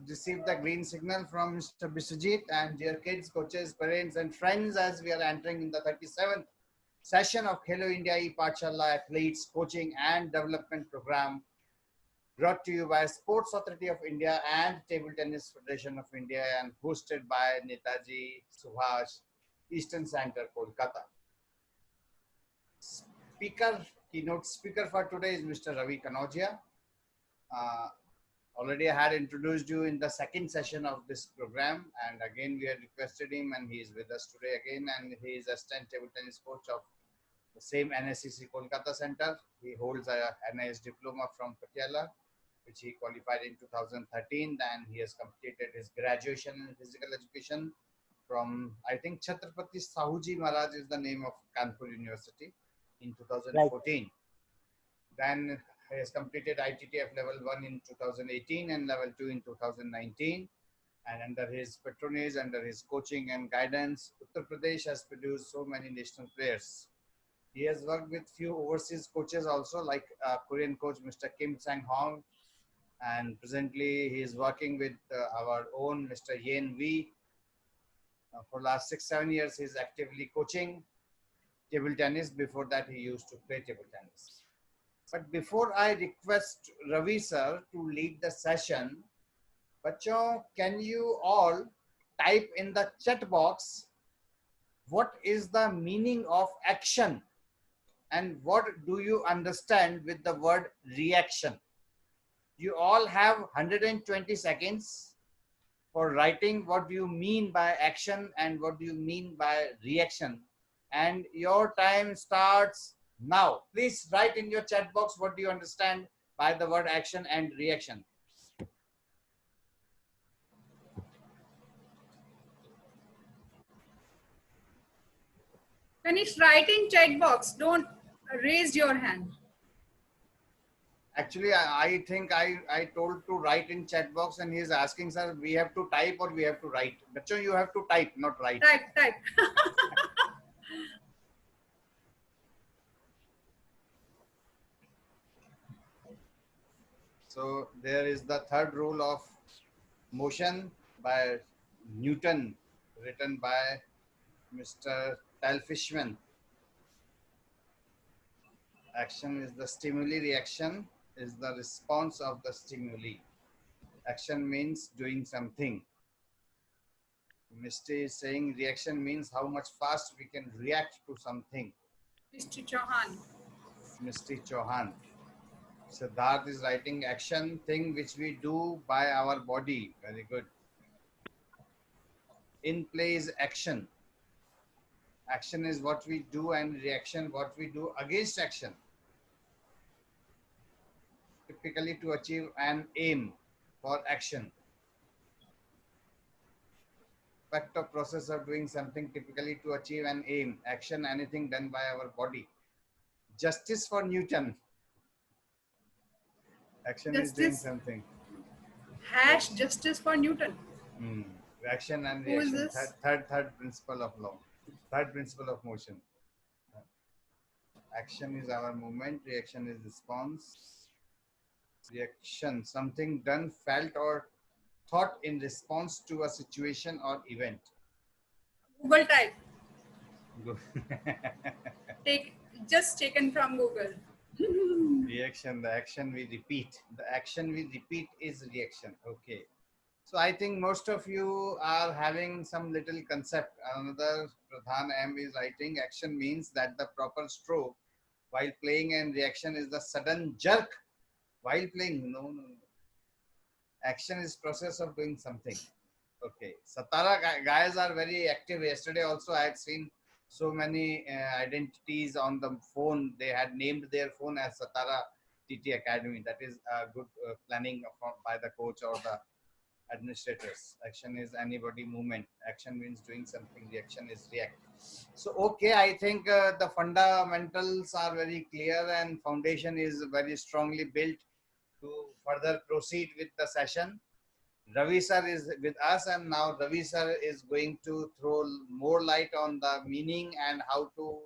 receive the green signal from Mr. Biswajit, and dear kids, coaches, parents, and friends, as we are entering in the 37th session of Khelo India E-Pathshala Athletes Coaching and Development Program, brought to you by Sports Authority of India and Table Tennis Federation of India, and hosted by Netaji Subhash, Eastern Center, Kolkata. Keynote speaker for today is Mr. Ravi Kanodia. Already I had introduced you in the second session of this program, and again we had requested him, and he is with us today again, and he is assistant table tennis coach of the same NSCC Kolkata Center. He holds a NIS diploma from Patiala, which he qualified in 2013, and he has completed his graduation in physical education from, I think, Chhatrapati Sahuji Maharaj is the name of Kanpur University in 2014. Right. Then he has completed ITTF level 1 in 2018 and level 2 in 2019. And under his patronage, under his coaching and guidance, Uttar Pradesh has produced so many national players. He has worked with few overseas coaches also, like Korean coach Mr. Kim Sang-hong. And presently he is working with our own Mr. Yen Wee. For last 6-7 years, he is actively coaching table tennis. Before that, he used to play table tennis. But before I request Ravi sir to lead the session, bachon, can you all type in the chat box what is the meaning of action and what do you understand with the word reaction? You all have 120 seconds for writing what do you mean by action and what do you mean by reaction. And your time starts now. Please write in your chat box what do you understand by the word action and reaction. Finish writing chat box. Don't raise your hand. Actually, I think I told to write in chat box, and he is asking, sir, we have to type or we have to write? Bacho, you have to type, not write. Type. So there is the third rule of motion by Newton, written by Mr. Tal Fishman. Action is the stimuli, reaction is the response of the stimuli. Action means doing something. Misty is saying reaction means how much fast we can react to something. Mr. Chauhan. Misty Chauhan. Siddharth is writing action, thing which we do by our body. Very good. In play is action. Action is what we do, and reaction what we do against action. Typically to achieve an aim for action. Fact of process of doing something, typically to achieve an aim. Action, anything done by our body. Justice for Newton. Action justice. Is doing something. Hash justice for Newton. Action and reaction. Who is this? Third principle of law. Third principle of motion. Action is our movement. Reaction is response. Reaction, something done, felt, or thought in response to a situation or event. Google type. Just taken from Google. Reaction, the action we repeat. The action we repeat is reaction. Okay. So I think most of you are having some little concept. Another Pradhan M is writing action means that the proper stroke while playing, and reaction is the sudden jerk while playing. No. Action is process of doing something. Okay. Satara guys are very active. Yesterday also I had seen so many identities on the phone. They had named their phone as Satara TT Academy. That is good planning by the coach or the administrators. Action is anybody movement. Action means doing something. Reaction is react. So okay, I think the fundamentals are very clear and foundation is very strongly built to further proceed with the session. Ravi sir is with us, and now Ravi sir is going to throw more light on the meaning and how to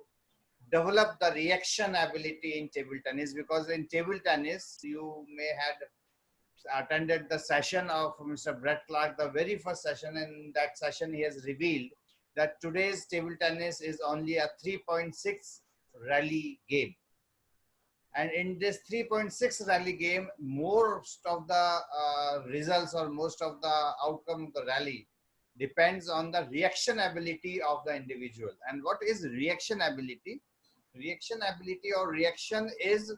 develop the reaction ability in table tennis, because in table tennis you may have attended the session of Mr. Brett Clark, the very first session. In that session, he has revealed that today's table tennis is only a 3.6 rally game. And in this 3.6 rally game, most of the results or most of the outcome of the rally depends on the reaction ability of the individual. And what is reaction ability? Reaction ability or reaction is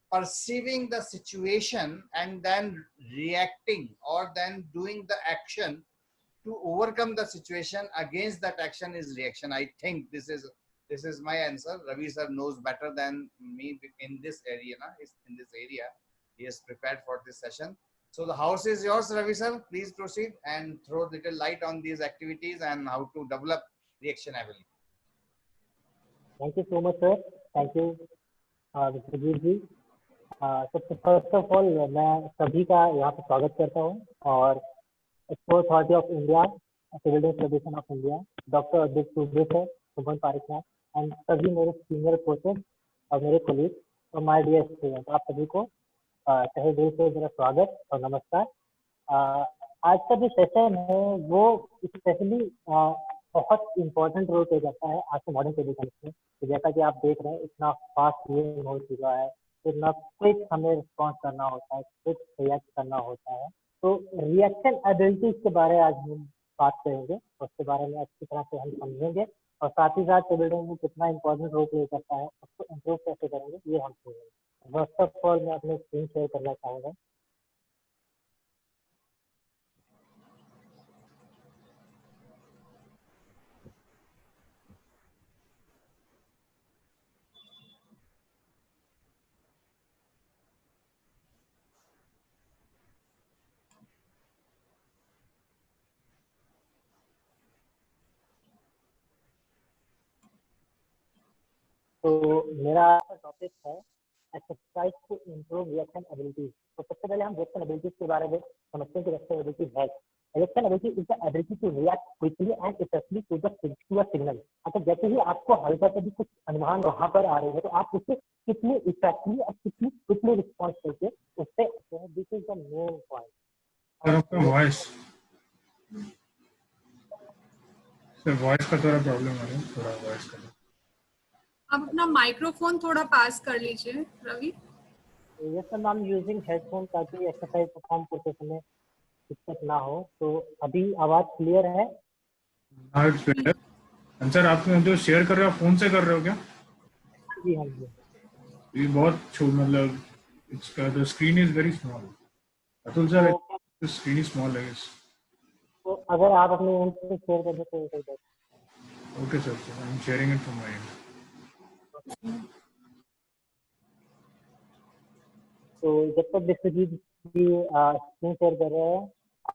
perceiving the situation and then reacting or then doing the action to overcome the situation. Against that action is reaction. I think this is my answer. Ravi sir knows better than me in this area. In this area, he is prepared for this session. So the house is yours, Ravi sir. Please proceed and throw little light on these activities and how to develop reaction ability. Thank you so much, sir. Thank you, Mr. Rajiv जी. सबसे first of all मैं सभी का यहाँ पे स्वागत करता हूँ और sports authority of India, civil defence federation of India, doctor Advait Chaudhary sir, Suman Pareek and सभी मेरे सीनियर कोचेस और मेरे कोलीग और माय डियर स्टूडेंट, आप सभी को तहे दिल से मेरा स्वागत और नमस्कार। आज का जो सेशन है वो स्पेशली बहुत इम्पोर्टेंट रोल प्ले करता है आज के मॉडर्न एजुकेशन में। तो जैसा कि आप देख रहे हैं इतना फास्ट ये हो चुका है, इतना क्विक हमें रिस्पॉन्स करना होता है, क्विक रिएक्ट करना होता है। तो रिएक्शन एबिलिटीज के बारे में आज हम बात करेंगे, उसके बारे में अच्छी तरह से हम समझेंगे और साथ ही साथ टेबल टेनिस में कितना इंपॉर्टेंट रोल प्ले करता है, उसको इम्प्रूव कैसे करेंगे ये हम सुनेंगे। फर्स्ट ऑफ ऑल मैं अपने स्क्रीन शेयर करना चाहूँगा। तो मेरा टॉपिक है exercise to improve reaction abilities. तो सबसे पहले हम रिएक्शन एबिलिटीज के बारे में समझते हैं कि रिएक्शन एबिलिटी है। Reaction ability is the ability to react quickly and effectively to a signal. मतलब जैसे ही आपको हल्का सा भी कुछ अनुमान वहां पर आ रही है तो आप उससे कितनी इफेक्टिवली और कितनी क्विकली रिस्पॉन्स करके उससे, this is the main point. Voice का थोड़ा प्रॉब्लम आ रहा है, थोड़ा वॉइस का। आप अपना माइक्रोफोन थोड़ा पास कर लीजिए Ravi. Yes sir, I am using headphone ताकि एक्सरसाइज परफॉर्म करते समय दिक्कत ना हो। तो अभी आवाज क्लियर है? सर आप जो शेयर कर रहे हो फोन से कर रहे हो क्या? जी हाँ जी। ये बहुत मतलब इसका the screen is very small. Atul sir the screen is small है। तो अगर आप अपने एंड से शेयर कर दे तो okay sir, I am sharing it from my and. तो जब तक विश्वजीत जी स्क्रीन शेयर कर रहे हैं,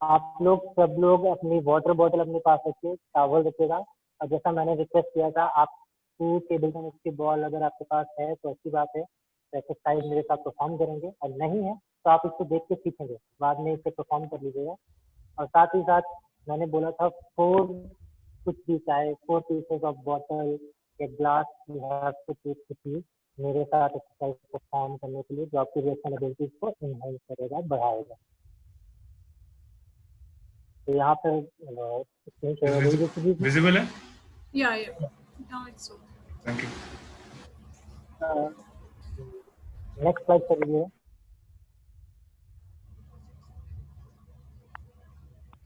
आप लोग सब लोग अपनी वाटर बॉटल अपने पास रखिए, टॉवल रखिएगा। और जैसा मैंने रिक्वेस्ट किया था, आप टेबल टेनिस की बॉल अगर आपके पास है तो अच्छी बात है, तो एक्सरसाइज मेरे साथ परफॉर्म करेंगे, और नहीं है तो आप इसको देख के सीखेंगे, बाद में इसे परफॉर्म कर लीजिएगा। और साथ ही साथ मैंने बोला था 4 कुछ भी चाहे 4 पीसेस ऑफ बॉटल या glass you have to keep मेरे साथ एक्सरसाइज परफॉर्म करने के लिए, जो आपकी रिएक्शन एबिलिटीज को इनहेंस करेगा, बढ़ाएगा। तो यहाँ पर विजिबल है? या now it's okay. Thank you. Next slide पर लीजिए।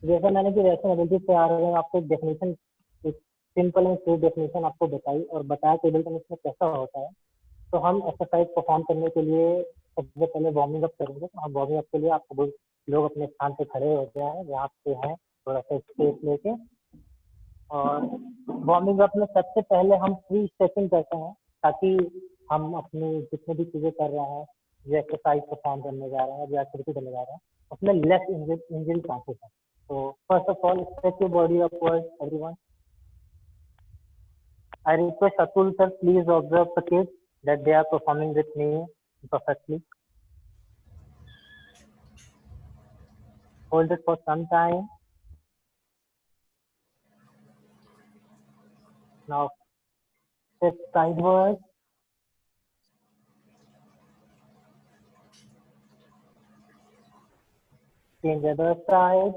जैसा मैंने कि रिएक्शन एबिलिटी से आ रहे हैं, आपको एक डेफिनेशन, एक सिंपल एंड स्वीट डेफिनेशन आपको बताई और बताया टेबल टेनिस में कैसा होता है। तो हम एक्सरसाइज परफॉर्म करने के लिए सबसे पहले वार्मिंग अप करेंगे। तो हम वार्मिंग अप के लिए आप सब लोग अपने स्थान पे खड़े होते हैं, यहाँ पे हैं, थोड़ा सा स्पेस लेके। और वार्मिंग अप में सबसे पहले हम फ्री स्ट्रेचिंग करते हैं, ताकि हम अपनी जितनी भी चीजें कर रहे हैं, जो एक्सरसाइज परफॉर्म करने जा रहे हैं, जो एक्टिविटी करने जा रहे हैं, उसमें लेस इंजरी चांसेस है। तो first of all stretch your body upward everyone. I request Atul sir, please observe the kids that they are performing with me perfectly. Hold it for some time. Now step sideways. Change other side.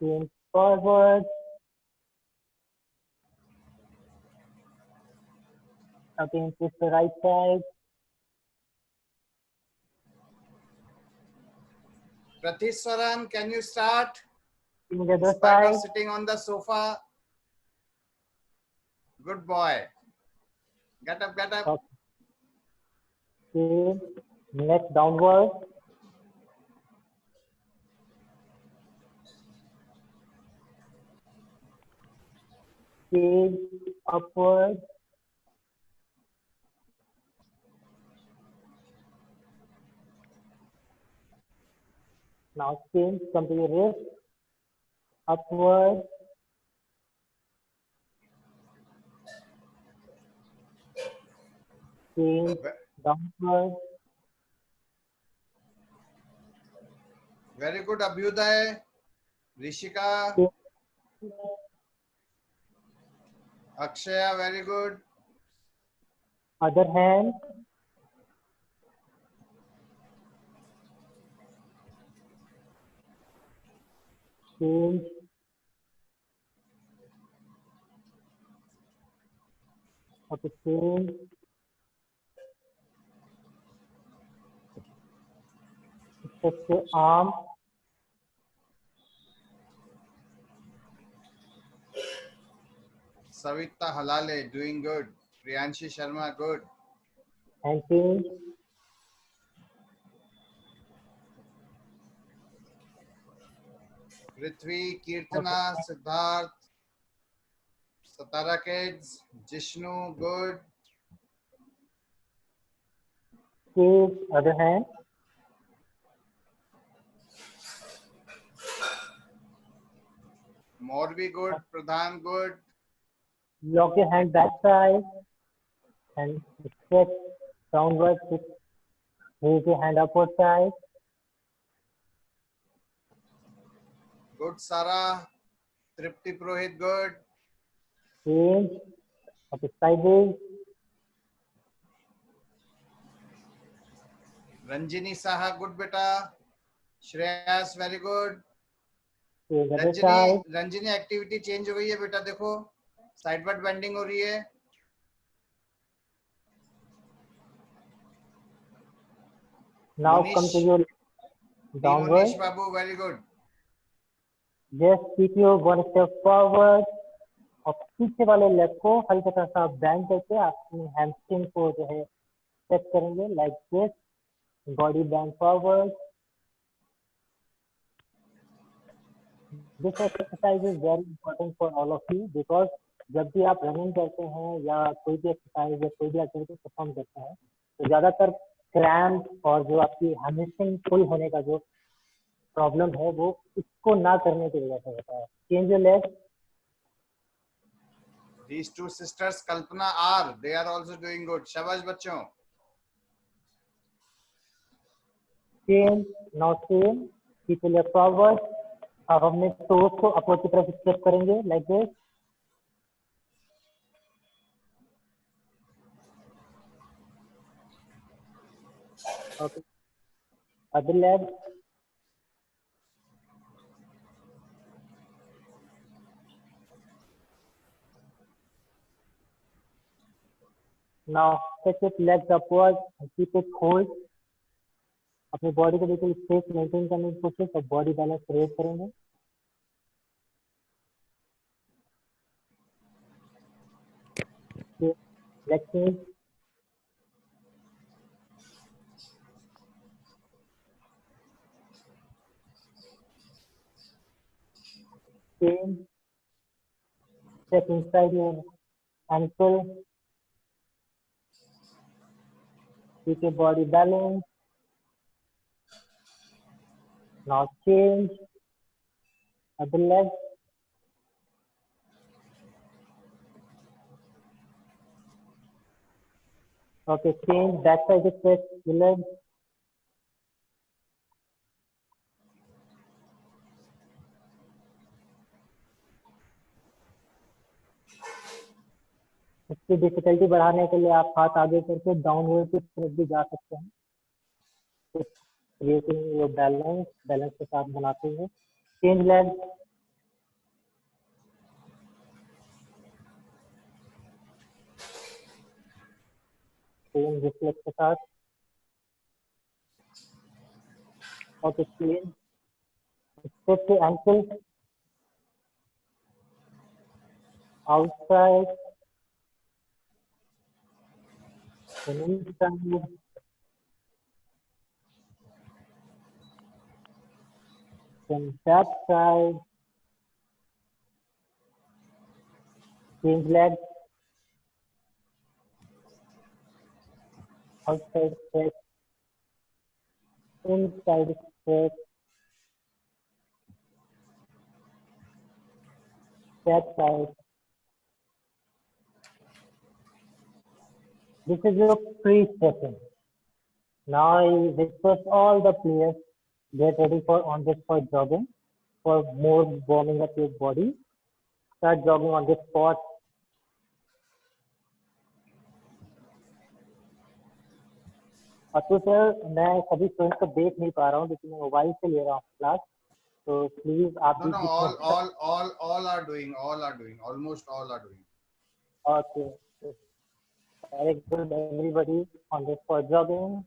Change forward. Again, twist the right side. Pratiswaran, can you start? Change In other spite side. of sitting on the sofa. Good boy. Get up, get up. Okay. Change. Neck downward. Change upward. Now change, come to your wrist. Upward. Change downward. Very good, Abhyuday. Rishika, Change Akshaya, very good. other hand. Change. Okay, change. Stretch your arm. Savita Halale, doing good. Priyanshi Sharma, good. And change. Prithvi, Kirtana, Siddharth, Satara Kids, Jishnu, good. Change other hand. Morbi, good. Pradhan, good. Lock your hand back side and stretch downward. Raise your hand upward side. Good, Sara. Tripti Purohit, good. Change. Okay, sideways. Ranjini Saha, good beta. Shreyas, very good. Change other side. Ranjani activity change हो गई है बेटा, देखो sideward bending हो रही है. Now Monish. come to your downward. Monish Babu, very good. Just keep your one step forward. और पीछे वाले लेग को हल्का सा बैंड करके अपनी हैमस्ट्रिंग को जो है सेट करेंगे like this. Body bend forward. This exercise is very important for all of you because जब भी आप रनिंग करते हैं या कोई भी एक्सरसाइज या कोई भी एक्टिविटी परफॉर्म करते हैं तो ज्यादातर क्रैम्प और जो आपकी हैमस्ट्रिंग पुल होने का जो प्रॉब्लम है वो इसको ना करने की वजह से होता है. Change your leg. These two sisters Kalpana are, they are also doing good. शाबाश बच्चों. Change. Now same. Keep your leg forward. अब हमने टोस को अपोज की तरफ स्ट्रेच करेंगे like this. Okay. Other leg. Now stretch your legs upwards and keep it hold. अपनी body को बिल्कुल स्ट्रेट मेंटेन करने की कोशिश और बॉडी बैलेंस क्रिएट करेंगे. Leg change. Change. Step inside your ankle. Keep your body balanced. Now change. Other leg. Okay, change. Back side stretch the leg. इसकी difficulty बढ़ाने के लिए आप हाथ आगे करके डाउनवर्ड की तरफ भी जा सकते हैं, क्रिएटिंग योर बैलेंस, बैलेंस के साथ बनाते हुए। चेंज लेग, सेम रिफ्लेक्स के साथ। Okay, clean, step two ankle, outside, inside, then that side, change leg, outside stretch, inside stretch, that side. This is your pre-session. Now I request all the players get ready for on the spot jogging for more warming up your body. Start jogging on the spot. Atul sir, मैं सभी students को देख नहीं पा रहा हूँ क्योंकि मैं मोबाइल से ले रहा हूँ क्लास, तो प्लीज आप No, भी no, all are doing, almost all are doing. Okay, very good everybody on the spot jogging.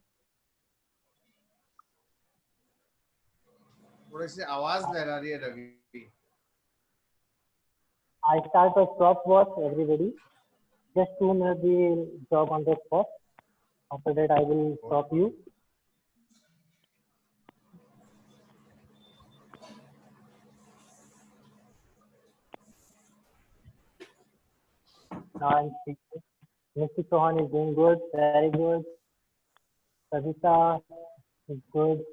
थोड़ी सी आवाज लहरा रही है Ravi. I start a stopwatch, everybody. Just 2 minutes we will jog on the spot. After that, I will stop you. Now I'm speaking. Mr. Chauhan is doing good, very good. Savita is good.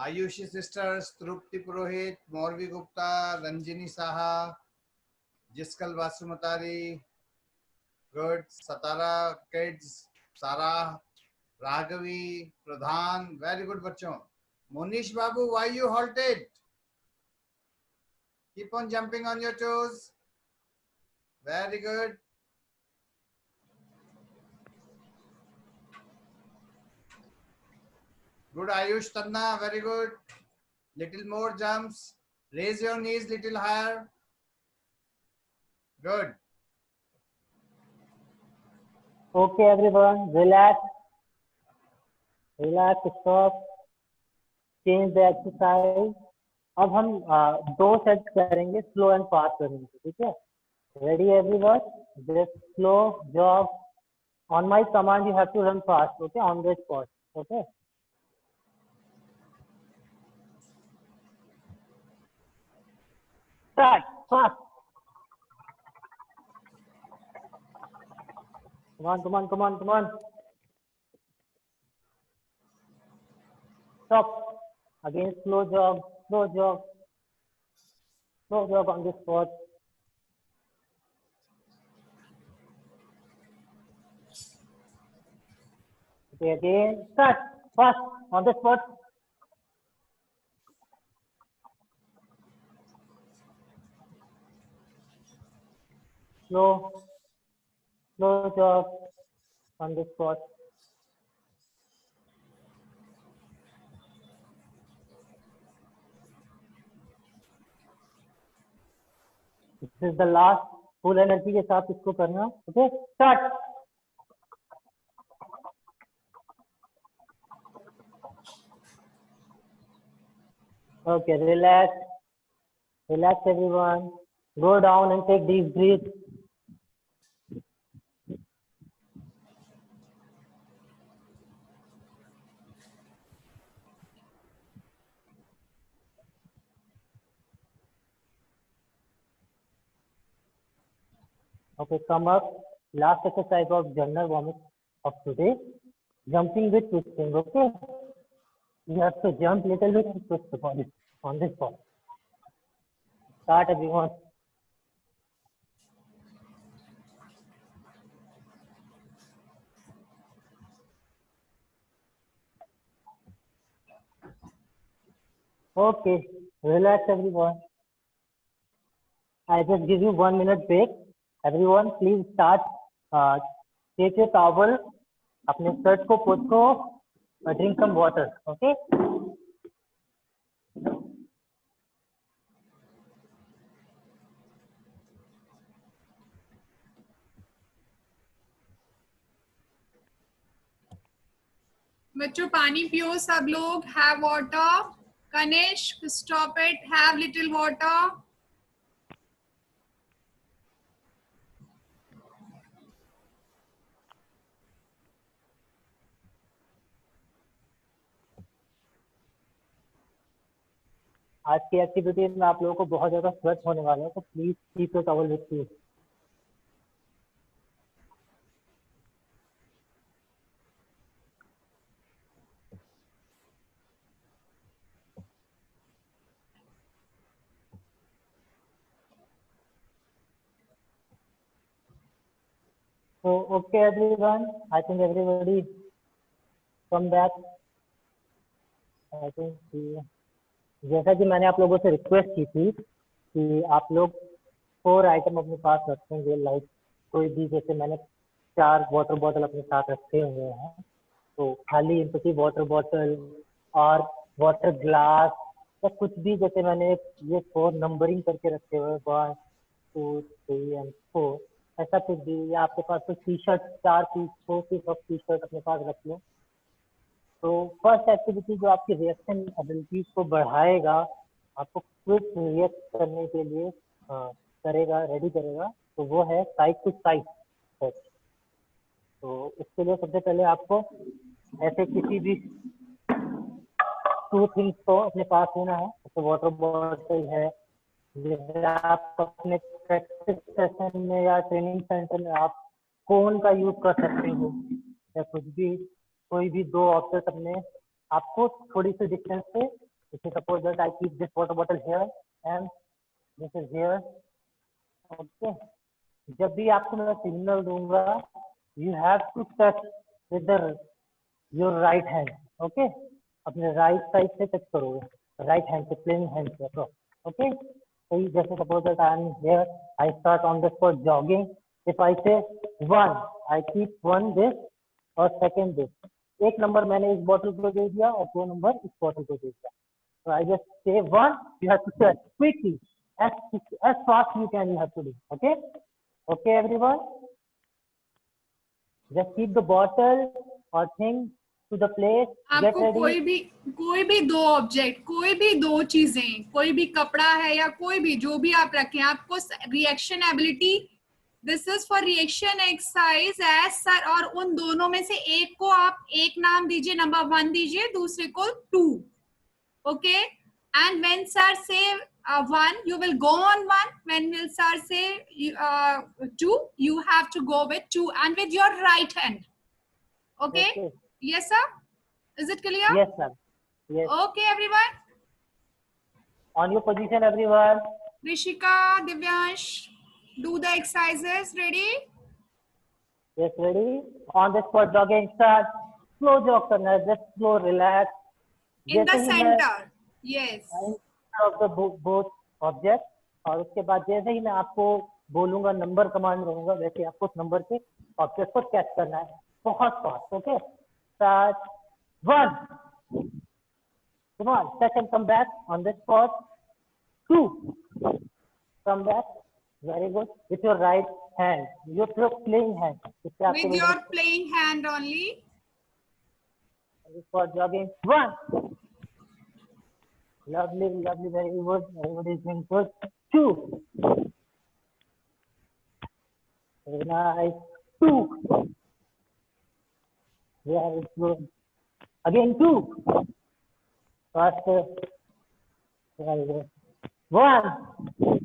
Ayushi sisters, Trupti Purohit, Morvi Gupta, Ranjini Saha, Jiskal Basumatari, good. Satara kids, Sarah, Raghavi, Pradhan, very good बच्चों. Monish Babu, why you halted? Keep on jumping on your toes. Very good. Good Ayush Tanna, very good. Little more jumps. Raise your knees little higher. Good. Okay, everyone, relax. Relax, stop. Change the exercise. अब हम 2 set करेंगे, slow and fast करेंगे, ठीक है? Ready everyone? Just slow jog. On my command, you have to run fast, okay? On the spot, okay? Start fast. Come on. Stop. Again, slow jog on the spot. Okay, again, start fast on the spot. Slow jog on the spot. This is the last full energy के साथ इसको करना, okay? Start. Okay, relax everyone. Go down and take deep breath. Okay, come up. Last exercise of general warm-up of today. Jumping with twisting, okay? You have to jump little bit and twist the body on this spot. Start everyone. Okay, relax everyone. I just give you 1 minute break. Everyone, please start. Take your towel, अपने shirt को पोंछो, drink some water. Okay. बच्चों पानी पियो सब लोग. Have water. Kanish, stop it. Have little water. आज की activity में आप लोगों को बहुत ज्यादा स्वेट होने वाला है, तो please keep your towel with you. So okay everyone, I think everybody come back. I think जैसा कि मैंने आप लोगों से रिक्वेस्ट की थी कि आप लोग 4 आइटम अपने पास रखेंगे, लाइक कोई भी, जैसे मैंने 4 वाटर बॉटल अपने साथ रखे हुए हैं, तो खाली इनकी वाटर बॉटल और वाटर ग्लास या कुछ भी, जैसे मैंने ये 4 नंबरिंग करके रखे हुए 1 2 3 एंड 4, ऐसा कुछ भी, या आपके पास कुछ T shirt 4 piece 4 piece of T shirt अपने पास रख लो. तो फर्स्ट एक्टिविटी जो आपकी रिएक्शन एबिलिटीज को बढ़ाएगा, आपको क्विक रिएक्ट करने के लिए करेगा, रेडी करेगा, तो वो है साइड टू साइड टेस्ट. तो उसके लिए सबसे पहले आपको ऐसे किसी भी 2 थिंग्स को अपने पास होना है. तो वाटर बॉटल है, जैसे आप अपने प्रैक्टिस सेशन में या ट्रेनिंग सेंटर में आप कोन का यूज कर सकते हो, या कुछ भी, कोई भी 2 ऑब्जेक्ट अपने आपको थोड़ी सी डिस्टेंस पे, जैसे suppose that I keep this water bottle here and this is here. Okay, जब भी आपको मैं सिग्नल दूंगा, you have to touch with your right hand. Okay, अपने राइट साइड से टच करोगे, राइट हैंड से, प्लेन हैंड से. ओके, तो जैसे suppose that I am here, I start on the spot jogging. If I say 1, I keep 1 this और second this. एक number मैंने इस बॉटल को दे दिया और 2 नंबर इस बॉटल को दे दिया. So I just say 1, you have to touch quickly, as fast you can, you have to do. Okay, okay everyone, just keep the bottle or thing to the place. Get आपको ready. कोई भी 2 object, कोई भी 2 चीजें, कोई भी कपड़ा है या कोई भी जो भी आप रखें, आपको reaction ability, this is for reaction exercise as sir. और उन दोनों में से एक को आप एक नाम दीजिए, नंबर 1 दीजिए, दूसरे को 2. ओके, एंड व्हेन सर से 1, you will go on 1. When will sir say 2, you have to go with 2 and with your right hand. Okay? Yes sir, is it clear? Yes sir. Yes. Okay everyone, On your position everyone. Rishika, Divyansh, do the exercises. Ready? Yes, ready. On the spot jogging, start. Slow jog करना है, just slow, relax. In the center. Yes. of the both object. और उसके बाद जैसे ही मैं आपको बोलूंगा, number command रहूंगा, वैसे आपको उस नंबर के ऑब्जेक्ट को कैच करना है बहुत fast. Okay, start. 1, come on, second, come back on the spot. 2, come back, very good, with your right hand, your playing hand. With your playing hand only. For jogging. 1, lovely, lovely, very good, everybody is doing good. 2, very nice. 2, very good. Again 2, faster, very good. 1,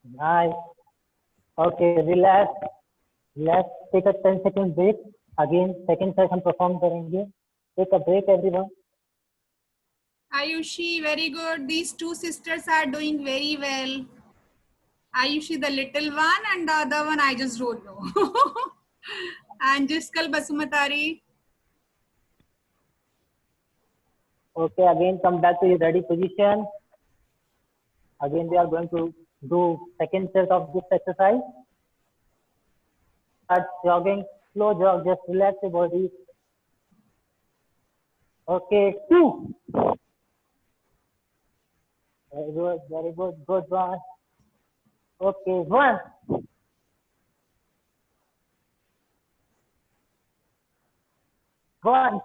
nice. Okay, relax, take a 10-second break. Again second session perform करेंगे. Take a break everyone. Ayushi, very good. These 2 sisters are doing very well. Ayushi, the little one, and the other one I just don't know. And Jiskal Basumatari. Okay, again come back to your ready position. Again, we are going to do second set of this exercise. Start jogging, slow jog, just relax your body. Okay, 2. Very good, good one. Okay, 1. 1.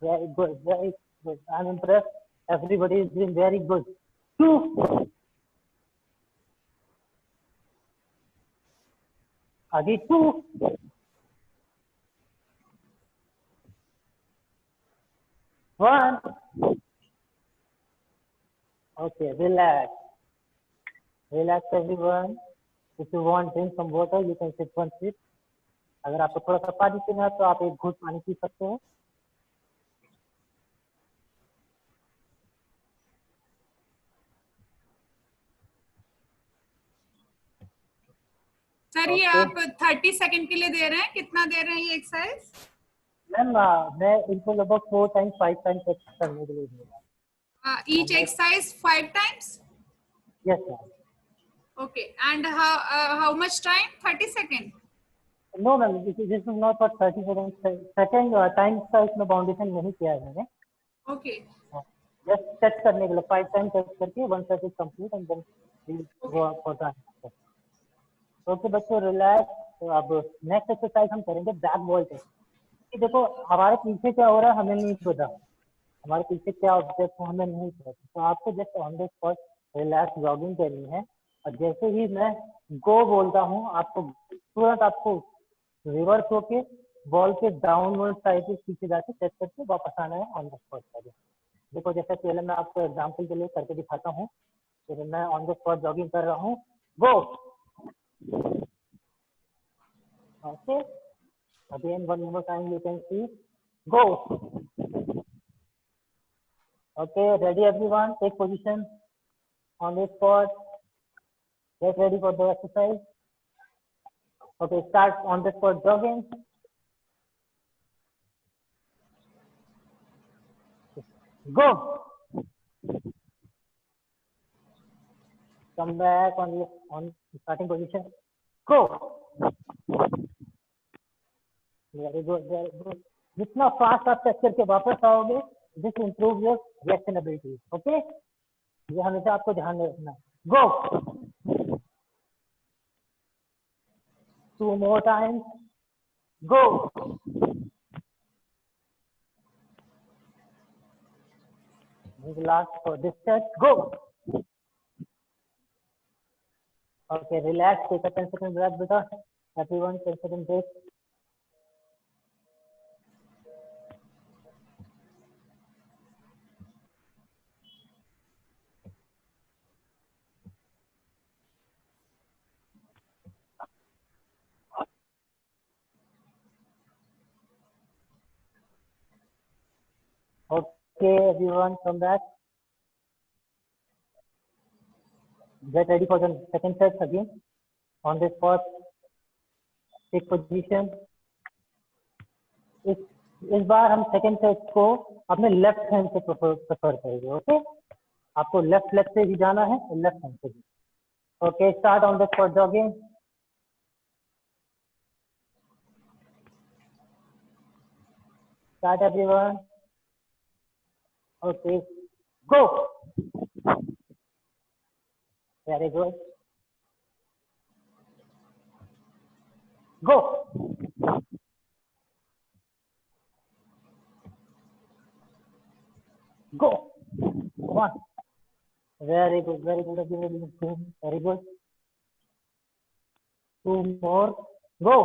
Very good, very good. I'm impressed. Everybody is doing very good. 2. Again, 2. 1. Okay, relax. Relax everyone. If you want drink some water, you can sit one sip. अगर आपको थोड़ा सा पानी पीना है तो आप एक घूंट पानी पी सकते हो. सर ये आप 30 सेकंड के लिए दे रहे हैं, कितना दे रहे हैं ये एक्सरसाइज? मैम मैं इनको लगभग 4 टाइम्स 5 टाइम्स करने के लिए दूंगा. Each exercise 5 times? Yes, ma'am. Okay. And how much time? 30 seconds? No, ma'am. This is not for 30 seconds. Second times का इसमें बाउंडेशन नहीं किया है मैंने. Okay. Just टच करने के लिए 5 टाइम्स टच करके 1 set is complete and then we'll go for the answer. Okay, बच्चों रिलैक्स. तो अब नेक्स्ट एक्सरसाइज हम करेंगे बैक बॉल टेस्ट. देखो हमारे पीछे क्या हो रहा है हमें नहीं पता. हमारे पीछे क्या ऑब्जेक्ट है हमें नहीं पता. तो आपको just on the spot relax jogging करनी है. और जैसे ही मैं गो बोलता हूँ आपको तुरंत आपको रिवर्स होके बॉल के डाउनवर्ड साइड से पीछे जाके सेट करके वापस आना है ऑन द स्पॉट पर. देखो जैसे पहले मैं आपको एग्जांपल के लिए करके दिखाता हूँ. तो मैं ऑन द स्पॉट जॉगिंग कर रहा हूँ. Go. Okay, again one more time you can see. Go. Okay, ready everyone? Take position on the spot. Get ready for the exercise. Okay, start on the spot jogging. Go. Come back on starting position. Go. Very good, very good. जितना fast आप touch करके वापस आओगे, this improves your reaction ability. Okay? ये हमेशा आपको ध्यान में रखना. Go. 2 more times. Go. This is last for this set. Go. Okay, relax. Take a 10-second breath, beta. Everyone, 10-second break. Okay, everyone, come back. Get ready for the second set again. On the spot, take position. इस बार हम second set को अपने left hand से prefer करेंगे. Okay, आपको left leg से भी जाना है और लेफ्ट हैंड से भी. Okay, start on the spot jogging. Start everyone. Okay, go. Very good. Go. Go. 1. Very good, very good. Very good. 2 more. Go.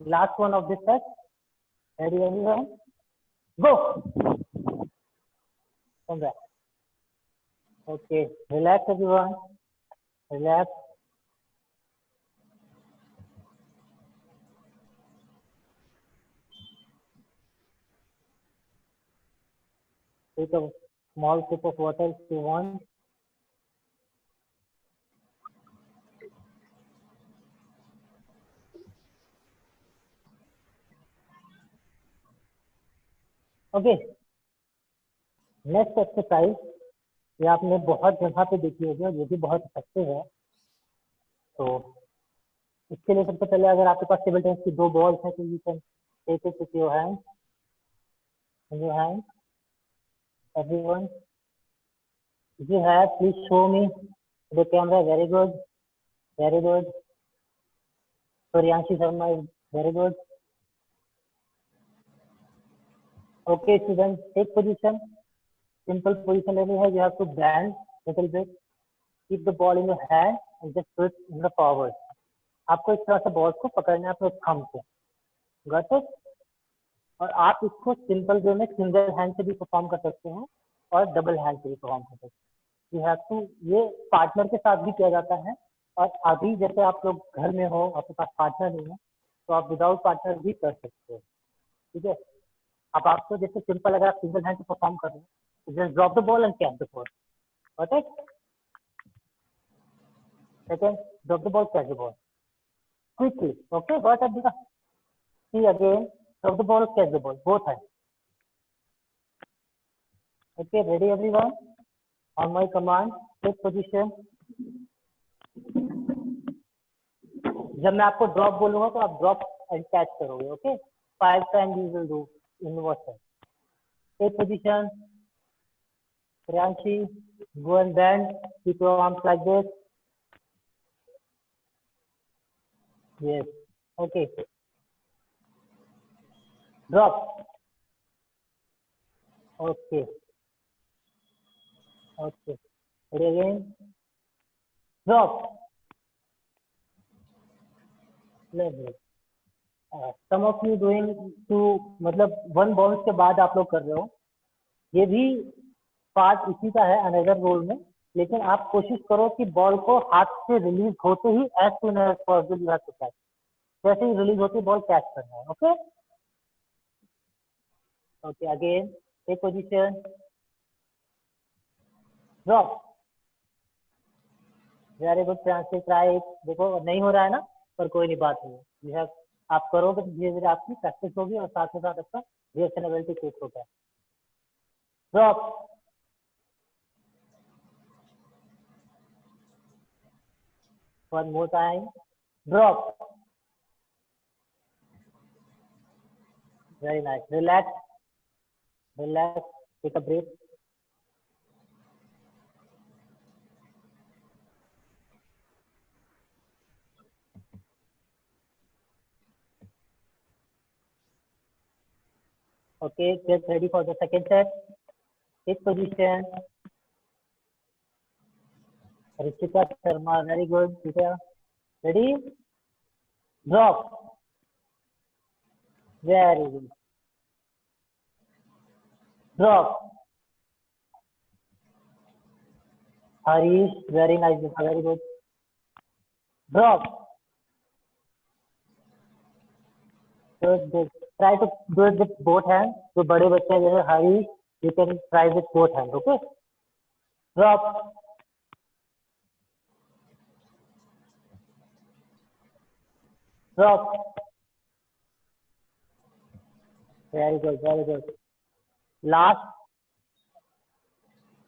Last one of this set. Ready, everyone? Go. Come back. Okay, relax, everyone. Relax. Take a small sip of water if you want. Okay, next exercise ये आपने बहुत जगह पे देखी होगी और ये भी बहुत इफेक्टिव है। तो इसके लिए सबसे पहले अगर आपके पास टेबल टेनिस की 2 बॉल्स हैं तो you can take it with your hand, in your hand everyone. If you have, please show me the camera. Very good, very good. Suryanshi Sharma is very good. Okay, students, take position. Simple position लेनी है. You have to bend little bit. Keep the ball in your hand and just put it in the forward. आपको इस तरह से ball को पकड़ना है अपने थंब से. Got it? और आप इसको सिंपल वे में सिंगल हैंड से भी परफॉर्म कर सकते हैं और डबल हैंड से भी परफॉर्म कर सकते हैं. यू हैव टू, ये पार्टनर के साथ भी किया जाता है. और अभी जैसे आप लोग घर में हो, आपके पास पार्टनर नहीं है, तो आप विदाउट पार्टनर भी कर सकते हो. ठीक है. अब आपको जैसे सिंपल अगर आप सिंगल हैंड से परफॉर्म कर रहे हैं तो just drop the ball and catch the ball. Okay, second, drop the ball, catch the ball quickly. Okay, got it बेटा. See again, drop the ball, catch the ball, both है. Okay, ready everyone? On my command, take position. जब मैं आपको drop बोलूंगा तो आप drop and catch करोगे. Okay, 5 times you will do in WhatsApp. Take position. Priyanshi, go and bend. Keep your arms like this. Yes. Okay. Drop. Okay. Okay. Ready again. Drop. Lovely. Some of you doing to मतलब 1 bounce के बाद आप लोग कर रहे हो. ये भी पार्ट इसी का है अनदर रोल में. लेकिन आप कोशिश करो कि बॉल को हाथ से रिलीज होते ही as soon as possible you have to catch. जैसे ही रिलीज होती है बॉल कैच करना है. Okay. Okay, again take position. Drop. Very good. Translate, try. देखो नहीं हो रहा है ना, पर कोई नहीं, बात नहीं. यू हैव, आप करोगे तो धीरे धीरे आपकी प्रैक्टिस होगी और साथ ही साथ आपका रिएक्शन एबिलिटी टेस्ट होगा. Drop. One more time. Drop. Very nice. Relax, relax. Take a break. Okay, get ready for the second set. Take position. Rishika Sharma, very good. Rishika, ready? Drop. Very good. Drop. Harish, very nice. Very good. Drop. Good, good. Try to do it with both hands. जो बड़े बच्चे हैं जैसे Harish, you can try with both hands. Okay? Drop. Drop. Very good, very good. Last.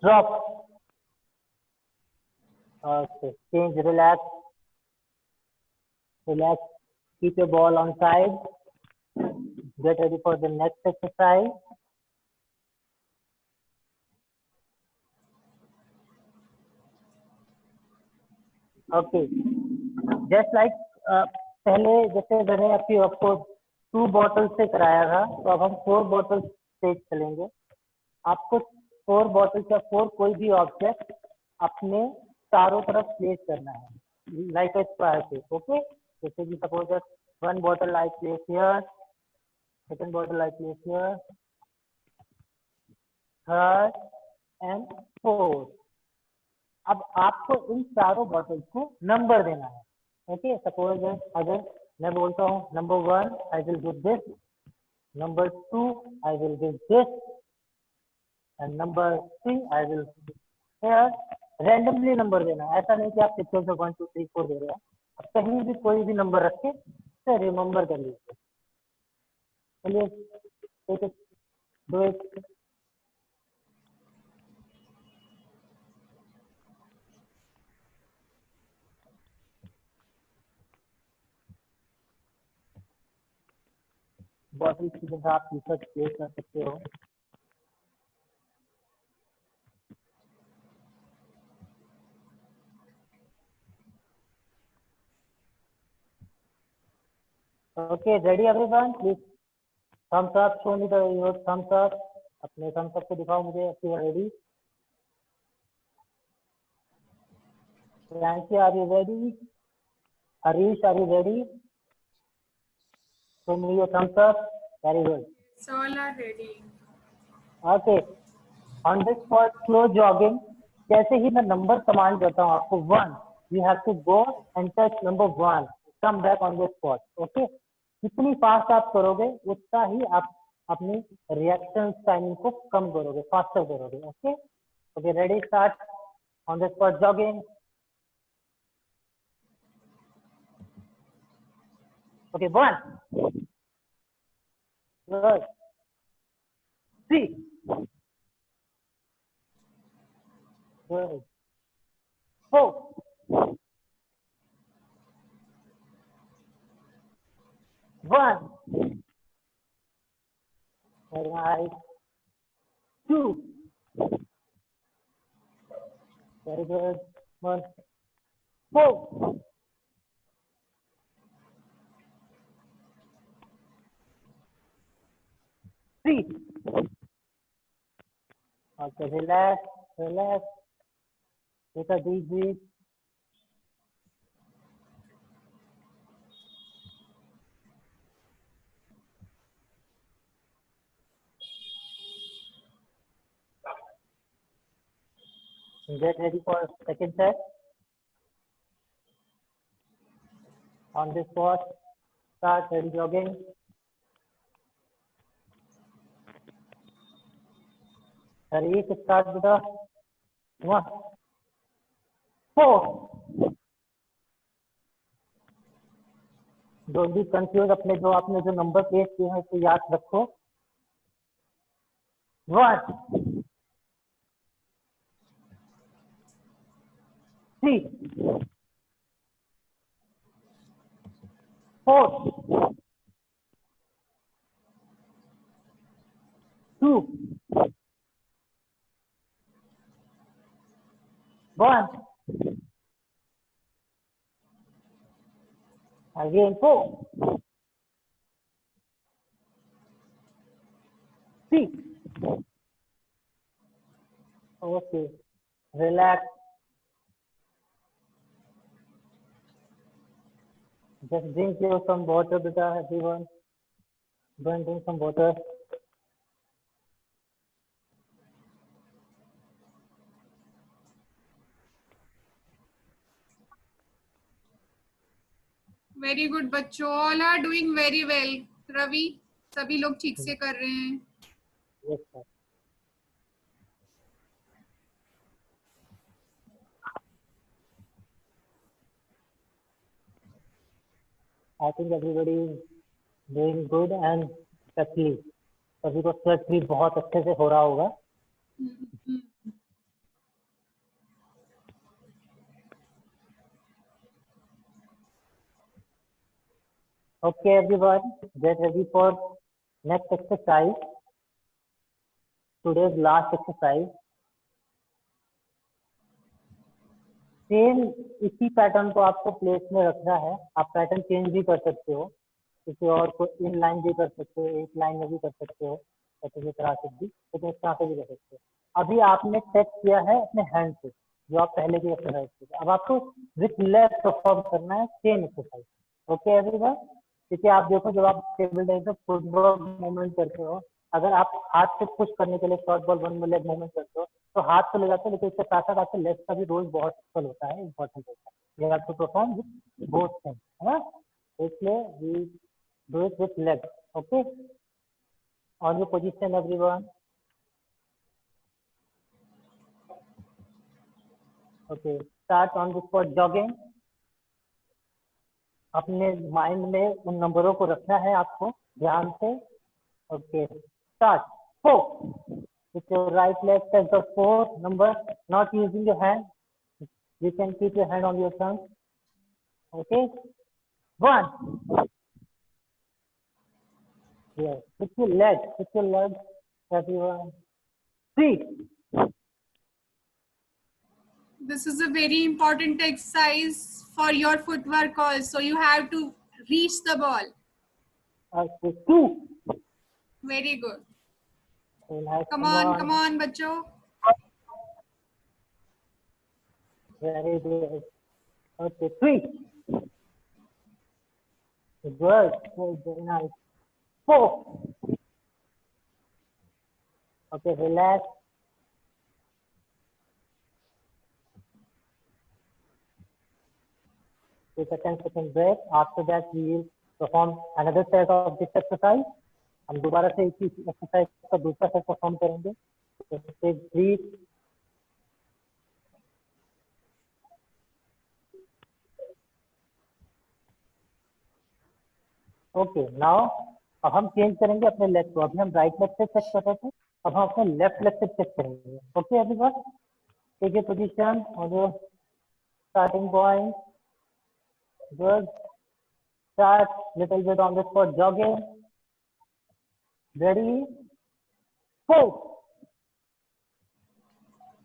Drop. Okay. Change. Relax. Relax. Keep your ball on side. Get ready for the next exercise. Okay. Just like पहले जैसे मैंने आपको 2 bottle से कराया था, तो अब हम 4 बॉटल से चलेंगे. आपको 4 बॉटल या 4 कोई भी ऑब्जेक्ट अपने चारों तरफ प्लेस करना है, लाइक ए स्क्वायर से. ओके, जैसे कि suppose 1 bottle I place here, second bottle I place here, third and fourth. अब आपको इन चारों बॉटल्स को नंबर देना है. ओके, सपोज अगर मैं बोलता हूँ number 1 I will give this, number 2 I will give this and number 3 I will hear. Randomly number देना है. ऐसा नहीं कि आप पिक्चर से 1 2 3 4 दे रहे हैं. अब कहीं भी कोई भी नंबर रख के रिमेम्बर कर लीजिए. चलिए, Do it. बॉटल की जगह आप ऊपर प्लेस कर सकते हो। Okay, ready everyone? Please thumbs up. Show me your thumbs up. अपने thumbs up को दिखाओ मुझे if you are ready. Priyanshi, are you ready? Harish, are you ready? Show me your thumbs up. Very good. So all are ready. Okay. On this spot, slow jogging. जैसे ही मैं number command करता हूँ आपको 1, you have to go and touch number 1. Come back on the spot. Okay. जितनी fast आप करोगे उतना ही आप अपनी रिएक्शन टाइमिंग को कम करोगे, फास्टर करोगे। Okay okay, ready, start. On the spot jogging. Okay, 1, 2, 3, good, 4, 1, right, 2, very good, 1, 4, 3, okay, relax, relax, take a deep breath. Get ready for second set. On this spot, start, ready, jogging. Harish, start with the 1, 4. Don't be confused. अपने जो आपने जो number पेश किए हैं उसको याद रखो। 1, 3, 4, 2, 1. Again 4, 3. Okay. Relax. Just drink you some water, beta, everyone. Go and drink some water. Very good बच्चों, all are doing very well. Ravi, सभी लोग ठीक से कर रहे हैं। Yes, sir. I think everybody is doing good and safely. सभी को स्वेट भी बहुत अच्छे से हो रहा होगा। Okay, everyone, get ready for next exercise. Today's last exercise. Same इसी पैटर्न को आपको प्लेस में रखना है। आप पैटर्न चेंज भी कर सकते हो, किसी और को इन लाइन भी कर सकते हो, एक लाइन में भी कर सकते हो, ऐसे की तरह से भी, लेकिन इस तरह से भी कर सकते हो। अभी आपने सेट किया है अपने हैंड से, जो आप पहले की एक्सरसाइज की। अब आपको विथ लेग परफॉर्म करना है सेम एक्सरसाइज। ओके एवरीवन, क्योंकि आप देखो जब आप टेबल टेनिस में फुटबॉल मूवमेंट करते हो, अगर आप हाथ से पुश करने के लिए शॉर्ट बॉल 1 में लेग मूवमेंट करते हो तो हाथ तो ले जाते हो, लेकिन इसके साथ साथ आपके लेग का भी रोल बहुत इक्वल होता है, इम्पोर्टेंट होता है। ये आपको परफॉर्म विथ बोथ हैंड, है ना? इसलिए we do it with leg. Okay, on your position everyone. Okay, start on the spot jogging. अपने माइंड में उन नंबरों को रखना है आपको ध्यान से। Okay, start. 4. With your right leg, touch the 4 number, not using your hand. You can keep your hand on your tongue. Okay. 1. Yes. With your leg, everyone. 3. This is a very important exercise for your footwork also. You have to reach the ball. Okay. 2. Very good. Relax. Come on, बच्चों. Very good. Okay. 3. Good. Very nice. 4. Okay. Relax. Take a 10-second break. After that, we will perform another set of this exercise. हम दोबारा से इसी exercise का दूसरा set perform करेंगे. Take breathe. Okay. Now अब हम चेंज करेंगे अपने लेग को. अभी हम राइट लेग से चेक कर रहे थे, अब हम अपने लेफ्ट लेग से चेक करेंगे. Okay everyone, take a position on your starting point. Good. Start little bit on the spot jogging. Ready? 4.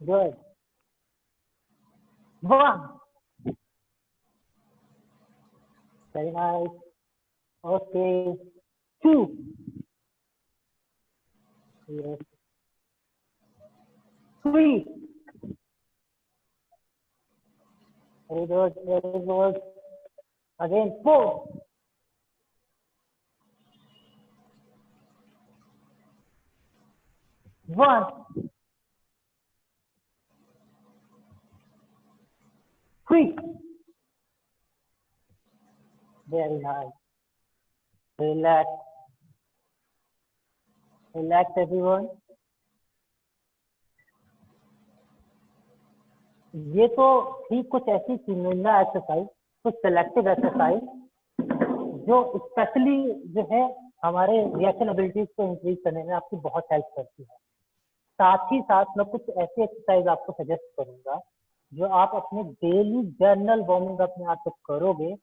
Good. 1. Very nice. Okay. 2. Yes. 3. Very good. Very good. Again, 4. 1. 3. Very nice. Relax. Relax, everyone. ये तो थी कुछ ऐसी चुनिंदा exercise, कुछ selective exercise जो specially जो है हमारे रिएक्शन एबिलिटीज को इंक्रीज करने में आपकी बहुत हेल्प करती है. साथ ही साथ मैं कुछ ऐसी एक्सरसाइज आपको सजेस्ट करूंगा जो आप अपने डेली जर्नल वार्मिंग अप में आप करोगे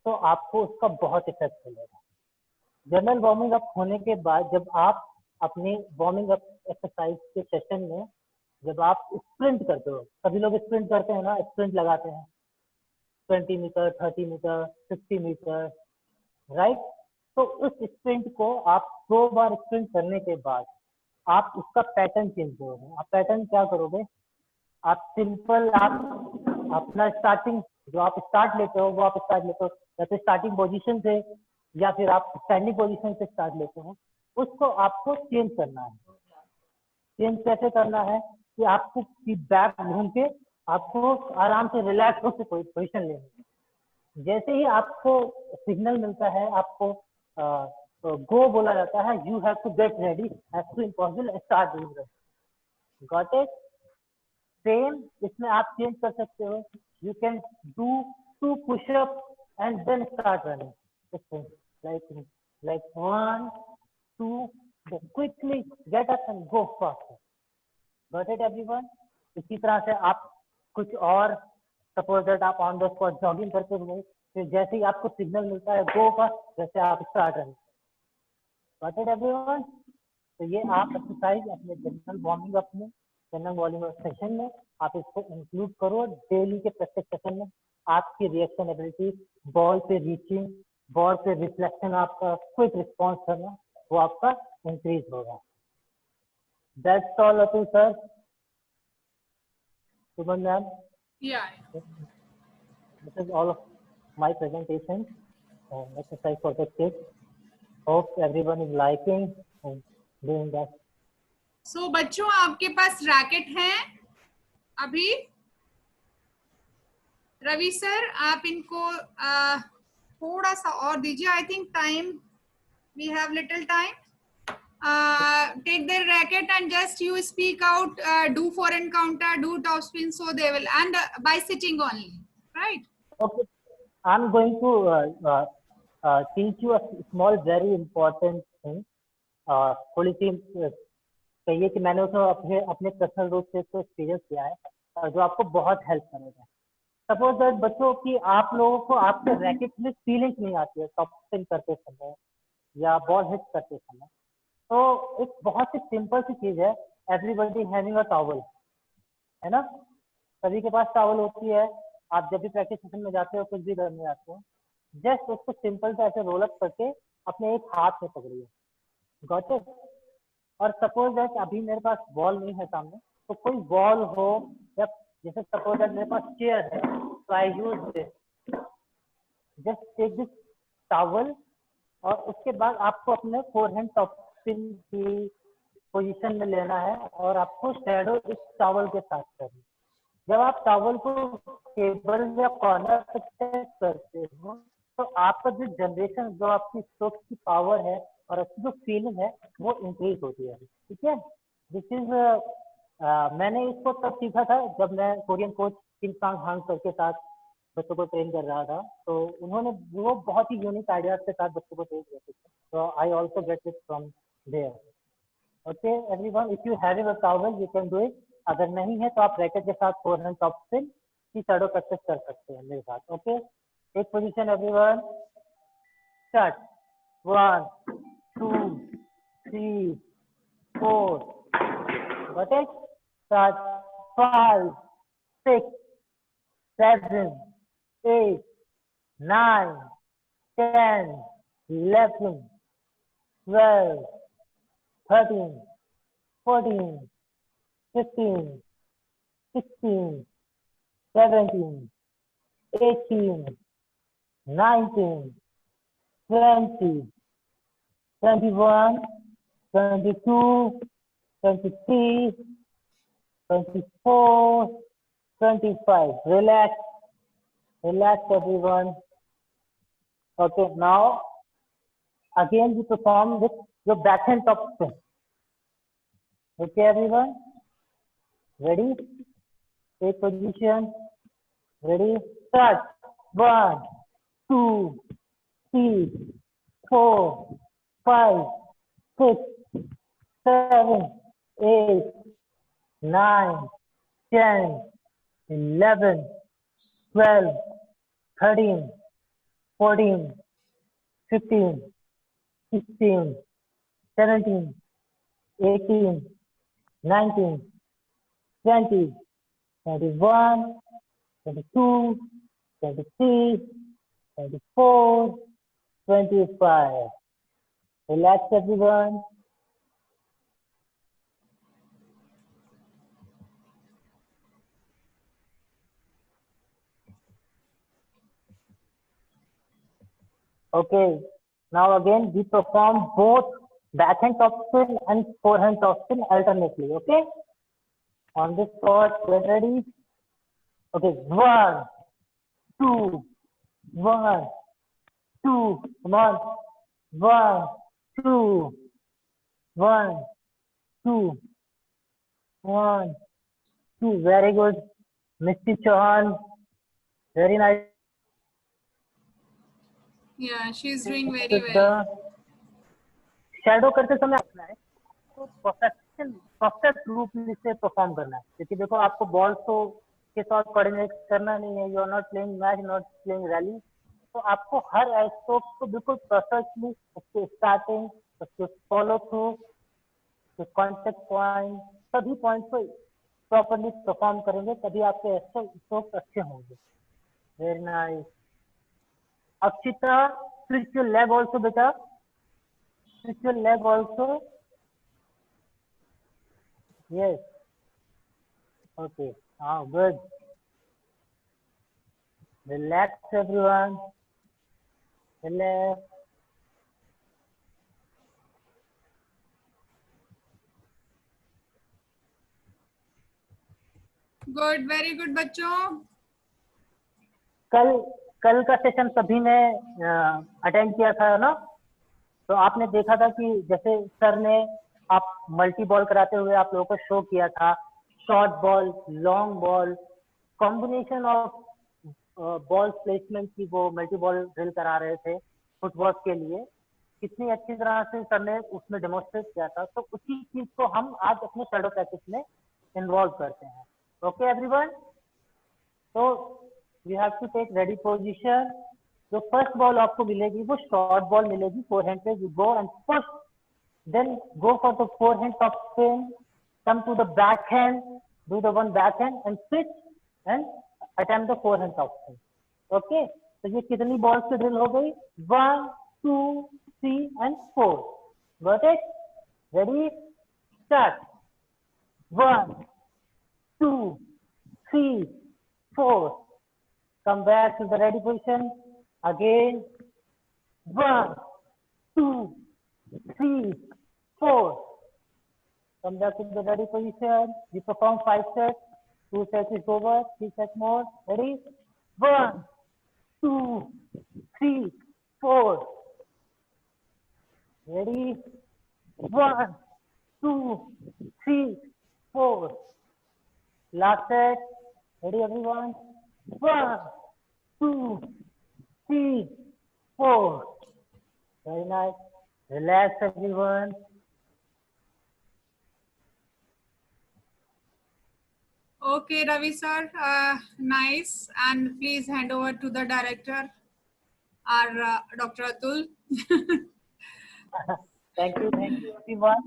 तो आपको उसका बहुत इफेक्ट मिलेगा. जर्नल वार्मिंग अप होने के बाद जब आप अपने वार्मिंग अप एक्सरसाइज के सेशन में जब आप स्प्रिंट करते हो, सभी लोग स्प्रिंट करते हैं ना, स्प्रिंट लगाते हैं 20 मीटर, 30 मीटर, 50 मीटर, राइट. तो उस स्प्रिंट को आप 2 बार स्प्रिंट करने के बाद आप उसका पैटर्न चेंज करोगे. आप पैटर्न क्या करोगे? आप सिंपल आप अपना स्टार्टिंग जो आप स्टार्ट लेते हो वो आप स्टार्ट लेते हो या तो स्टार्टिंग पोजीशन से या फिर आप स्टैंडिंग पोजीशन से स्टार्ट लेते हो. उसको आपको चेंज करना है. चेंज कैसे करना है कि आपको बैक घूम के आपको आराम से रिलैक्स होकर पोजीशन लेनी है. जैसे ही आपको सिग्नल मिलता है, आपको गो बोला जाता है, you have to get ready as soon possible, start doing. Got it? Same इसमें आप चेंज कर सकते हो. You can do 2 pushup and then start running. like 1, 2, so quickly get up and go faster. Got it everyone? इसी तरह से आप कुछ और सपोज दैट आप ऑन द स्पॉट जॉगिंग करते हुए फिर जैसे ही आपको सिग्नल मिलता है गो का, जैसे आप start running. Got it everyone? तो ये आप एक्सरसाइज अपने जनरल वार्मिंग अप में, जनरल वार्मिंग अप सेशन में आप इसको इंक्लूड करो. डेली के प्रत्येक सेशन में आपकी रिएक्शन एबिलिटी, बॉल पे रीचिंग, बॉल पे रिफ्लेक्शन, आपका क्विक रिस्पॉन्स करना, वो आपका इंक्रीज होगा. That's all Atul sir. Suman ma'am, Yeah. this is all of my presentation and exercise for the kids. Hope everyone is liking and doing that. So बच्चों आपके पास racket है अभी? रवि सर आप इनको थोड़ा सा और दीजिए. I think time we have little time. Take their racket and just you speak out, do forehand counter, do top spin, so they will, and by sitting only, right? Okay, I'm going to teach you a small, very important thing. थोड़ी सी कहिए कि मैंने उसको अपने personal रूप से इसको experience किया है और जो आपको बहुत हेल्प करेगा। सपोज दैट बच्चों की आप लोगों को आपके रैकेट में फीलिंग्स नहीं आती है टॉप स्पिन करते समय या बॉल हिट करते समय, तो एक बहुत ही सिंपल सी चीज है, एवरीबॉडी हैविंग अ टॉवल, है ना, सभी के पास टॉवल होती है। आप जब भी प्रैक्टिस सेशन में जाते हो, कुछ भी करने जाते हो, जस्ट उसको सिंपल से ऐसे रोल अप करके अपने एक हाथ में पकड़िए, गॉट इट। और सपोज दैट अभी मेरे पास बॉल नहीं है सामने, तो कोई बॉल हो या जैसे सपोज दैट मेरे पास चेयर है, तो I use this, just take this towel और उसके बाद आपको अपने फोरहैंड टॉप स्पिन की पोजीशन में लेना है और आपको शैडो इस टॉवल के साथ करना है। जब आप टॉवल को टेबल या कॉर्नर पे टच करते हो, तो आपका जो जनरेशन, जो आपकी स्ट्रोक की पावर है और आपकी जो फीलिंग है, वो इंक्रीज होती है। ठीक है, दिस इज मैंने इसको तब सीखा था जब मैं कोरियन कोच किम सांग हांग सर के साथ बच्चों को ट्रेन कर रहा था। तो उन्होंने वो बहुत ही यूनिक आइडियाज के साथ बच्चों को ट्रेन करते थे, तो I also get it from there. Okay everyone, if you have a towel you can do it. अगर नहीं है तो आप रैकेट के साथ फोरहैंड टॉप स्पिन की शैडो प्रैक्टिस कर सकते हैं मेरे साथ। Okay, take position everyone, start. 1 2 3 4, got it? Start 5 6 7 8 9 10 11 12 13 14 15 16 17 18 19 20 21 22 23 24 25. Relax, relax everyone. Okay, now again we perform with your backhand top spin. Okay everyone, ready? Take position, ready, start. 1 2 3 4 5 6 7 8 9 10 11 12 13 14 15 16 17 18 19 20 21 22 23 24 25. Relax everyone. Okay, now again we perform both backhand top spin and forehand top spin alternately. Okay, on this spot, get ready. Okay, 1 2 1 2, come on, 1 2 1 2 1 2. Very good, Misty Chauhan, very nice. Yeah, she's doing very well. Shadow करते समय अपना है तो perfect रूप से perform करना है, क्योंकि देखो आपको बॉल तो के साथ कोऑर्डिनेट करना नहीं है, you are not playing match, not playing rally, तो आपको हर एस्ट्रोक को बिल्कुल परफेक्टली उसके स्टार्टिंग, उसके फॉलो थ्रू, कॉन्टेक्ट पॉइंट, सभी पॉइंट को प्रॉपर्ली परफॉर्म करेंगे, तभी आपके स्ट्रोक अच्छे होंगे। Very nice. Akshita, switch your leg also, beta. Switch your leg also. Yes. Okay. Oh, good. Relax, everyone. Relax. Good, very good बच्चों। कल का सेशन सभी ने अटेंड किया था ना, तो आपने देखा था कि जैसे सर ने आप मल्टी बॉल कराते हुए आप लोगों को शो किया था, short ball, long ball, combination of ball placement की वो मल्टी बॉल ड्रिल करा रहे थे फुटवर्क के लिए। कितनी अच्छी तरह से सर ने उसमें डेमोन्स्ट्रेट किया था, तो उसी चीज को हम आज अपने शैडो प्रैक्टिस में इन्वॉल्व करते हैं। ओके एवरीवन, तो you have to take ready position. जो फर्स्ट बॉल आपको मिलेगी वो शॉर्ट बॉल मिलेगी, फोरहैंड पे you go and push, then go for the forehand top spin, come to the backhand, do the one backhand and switch and attempt the forehand top spin. Okay, तो ये कितनी balls की drill हो गई? 1 2 3 and 4. Got it? Ready? Start. 1 2 3 4. Come back to the ready position. Again. 1 2 3 4. Come back to the ready position. You perform 5 sets. 2 sets is over. 3 sets more. Ready? 1 2 3 4. Ready? 1 2 3 4. Last set. Ready everyone? 1 2 3 4. Very nice. Relax everyone. Okay, Ravi sir, nice. And please hand over to the director, our Dr. Atul. Thank you everyone.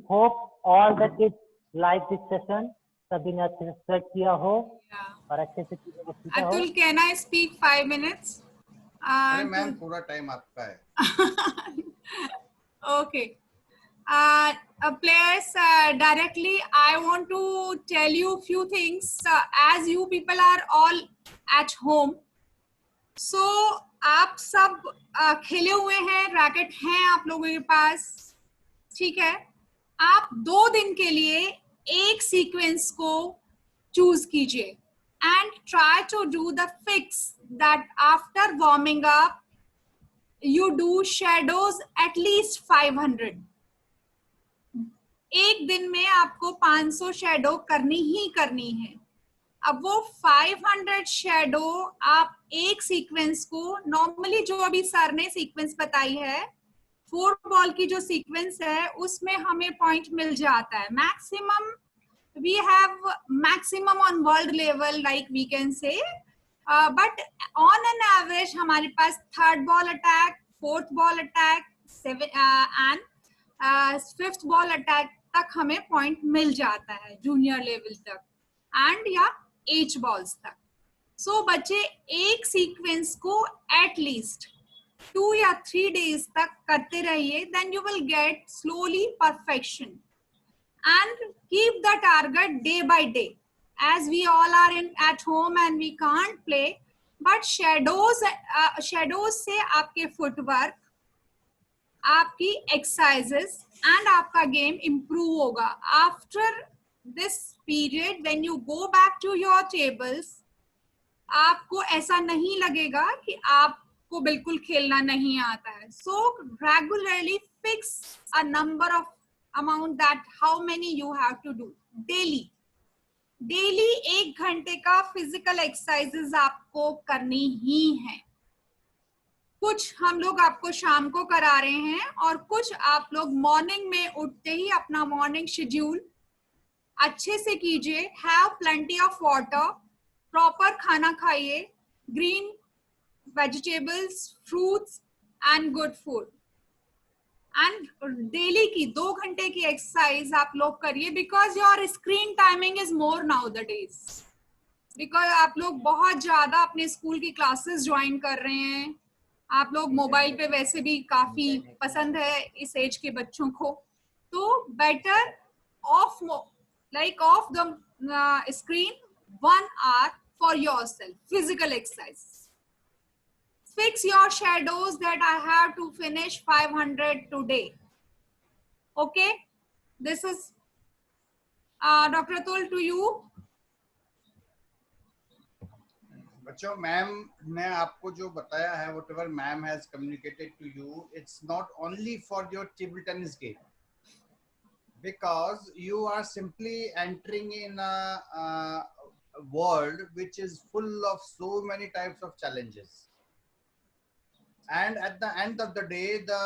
Hope all the kids like this session. सभी ने अच्छे से set किया हो और अच्छे से चीजों को सीखा हो। Atul, can I speak 5 minutes? अरे मैम पूरा टाइम आपका है। Okay. Players, directly I want to tell you few things. As you people are all at home, so आप सब खेले हुए हैं, रैकेट हैं आप लोगों के पास, ठीक है? आप 2 दिन के लिए एक सीक्वेंस को चूज कीजिए and try to do the fix that after warming up you do shadows at least 500. एक दिन में आपको 500 शेडो करनी ही करनी है। अब वो 500 शेडो आप एक सीक्वेंस को, नॉर्मली जो अभी सर ने सीक्वेंस बताई है 4 बॉल की जो सीक्वेंस है उसमें हमें पॉइंट मिल जाता है। Maximum we have maximum on world level like we can say, but on an average हमारे पास 3rd ball attack, 4th ball attack, 7 and 5th ball attack तक हमें पॉइंट मिल जाता है जूनियर लेवल तक, एंड या H बॉल्स तक। सो बच्चे एक सीक्वेंस को एटलीस्ट 2 या 3 डेज तक करते रहिए, then you will get slowly perfection and keep the target day by day. As we all are at home and we can't play, but shadows से आपके footwork, आपकी exercises and आपका game improve होगा। After this period, when you go back to your tables, आपको ऐसा नहीं लगेगा कि आपको बिल्कुल खेलना नहीं आता है। So regularly fix a number of amount that how many you have to do daily 1 घंटे का फिजिकल एक्सरसाइजेस आपको करनी ही है। कुछ हम लोग आपको शाम को करा रहे हैं और कुछ आप लोग मॉर्निंग में उठते ही अपना मॉर्निंग शेड्यूल अच्छे से कीजिए। Have plenty of water, proper खाना खाइए, green vegetables, fruits and good food, and daily की 2 घंटे की एक्सरसाइज आप लोग करिए, because your screen timing is more now the days, because आप लोग बहुत ज्यादा अपने स्कूल की क्लासेस ज्वाइन कर रहे हैं। आप लोग मोबाइल पे वैसे भी काफी पसंद है इस एज के बच्चों को, तो better of of the screen 1 hour for yourself, physical exercise. Fix your shadows that I have to finish 500 today. Okay, this is Dr. Atul to you. बच्चों, मैम ने आपको जो बताया है, whatever ma'am has communicated to you, it's not only for your table tennis game, because you are simply entering in a world which is full of so many types of challenges. And at the end of the day, the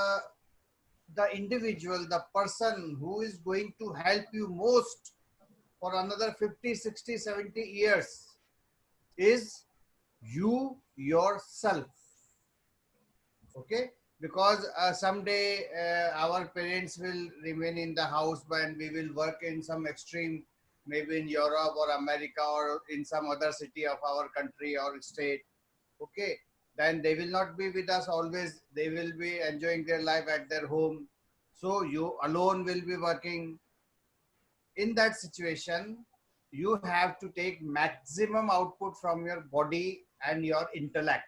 the individual, the person who is going to help you most for another 50, 60, 70 years is you yourself. Okay, because someday our parents will remain in the house and we will work in some extreme, maybe in Europe or America or in some other city of our country or state. Okay, then they will not be with us always. They will be enjoying their life at their home. So you alone will be working. In that situation, you have to take maximum output from your body and your intellect.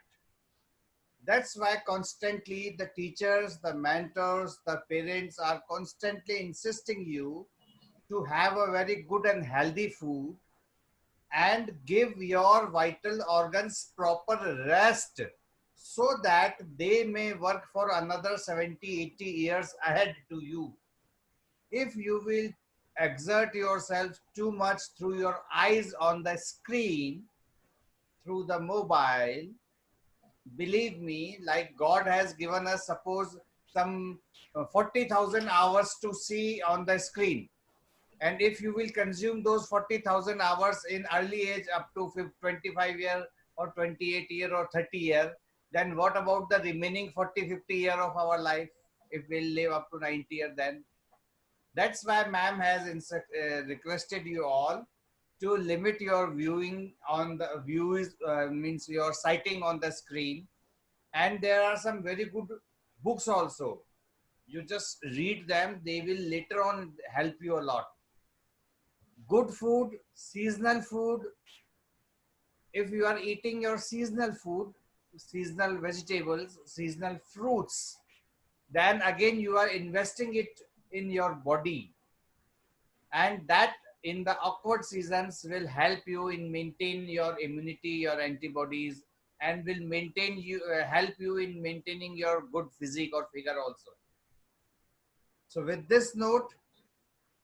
That's why constantly the teachers, the mentors, the parents are constantly insisting you to have a very good and healthy food and give your vital organs proper rest so that they may work for another 70, 80 years ahead to you. If you will exert yourself too much through your eyes on the screen, through the mobile, believe me, like God has given us, suppose, some 40,000 hours to see on the screen. And if you will consume those 40,000 hours in early age up to 25 year or 28 year or 30 year, then what about the remaining 40, 50 year of our life if we'll live up to 90 year then? That's why ma'am has requested you all to limit your viewing on the views, means your sighting on the screen. And there are some very good books also. You just read them, they will later on help you a lot. Good food, seasonal food. If you are eating your seasonal food, seasonal vegetables, seasonal fruits, then again you are investing it in your body, and that in the awkward seasons will help you in maintain your immunity, your antibodies, and will maintain you, help you in maintaining your good physique or figure also. So with this note,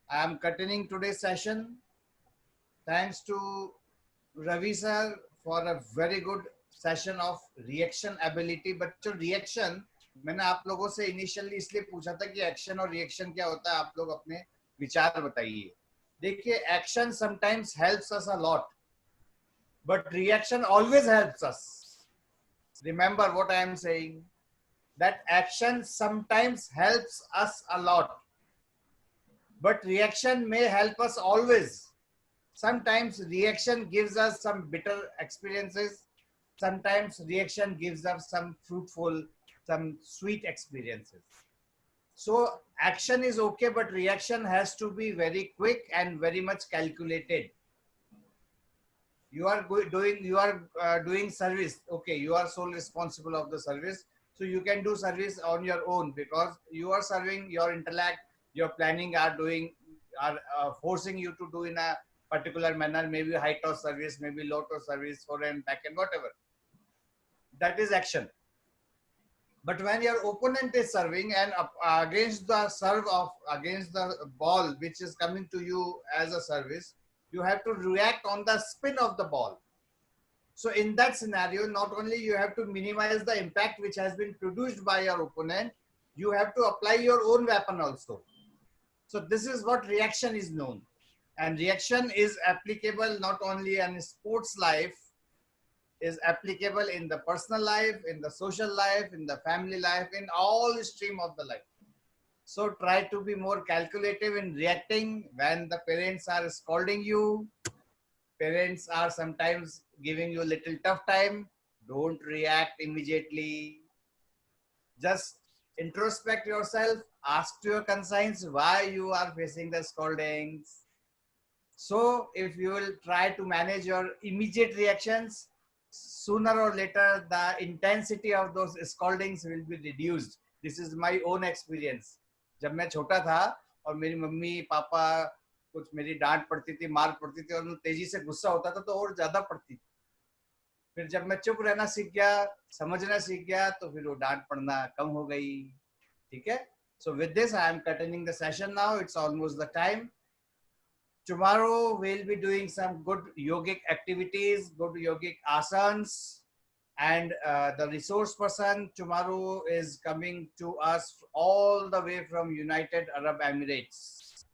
I am continuing today's session. Thanks to Ravi sir for a very good session of reaction ability. बच्चों, reaction मैंने आप लोगों से initially इसलिए पूछा था कि action और रिएक्शन क्या होता है, आप लोग अपने विचार बताइए. देखिए, action sometimes helps us a lot, but reaction always helps us. Remember what I am saying, that action sometimes helps us a lot, but reaction may help us always. Sometimes reaction gives us some bitter experiences. Sometimes reaction gives us some fruitful, some sweet experiences. So action is okay, but reaction has to be very quick and very much calculated. You are doing service. Okay, you are sole responsible of the service. So you can do service on your own because you are serving your intellect, your planning are forcing you to do in a particular manner, maybe high toss service, maybe low toss service, forehand and backhand, whatever. That is action. But when your opponent is serving and against the ball which is coming to you as a service, you have to react on the spin of the ball. So in that scenario, not only you have to minimize the impact which has been produced by your opponent, you have to apply your own weapon also. So this is what reaction is known. And reaction is applicable not only in sports life, is applicable in the personal life, in the social life, in the family life, in all stream of the life. So try to be more calculative in reacting when the parents are scolding you. Parents are sometimes giving you a little tough time. Don't react immediately. Just introspect yourself. Ask to your conscience why you are facing the scoldings. So if you will try to manage your immediate reactions, sooner or later the intensity of those scoldings will be reduced. This is my own experience. जब मैं छोटा था और मेरी mummy papa कुछ मेरी डांट पड़ती थी, मार पड़ती थी और तेजी से गुस्सा होता था तो और ज्यादा पड़ती थी. फिर जब मैं चुप रहना सीख गया, समझना सीख गया, तो फिर वो डांट पड़ना कम हो गई. ठीक है? So with this I am continuing the session now. It's almost the time. Tomorrow we'll be doing some good yogic activities, good yogic asanas. And the resource person tomorrow is coming to us all the way from United Arab Emirates.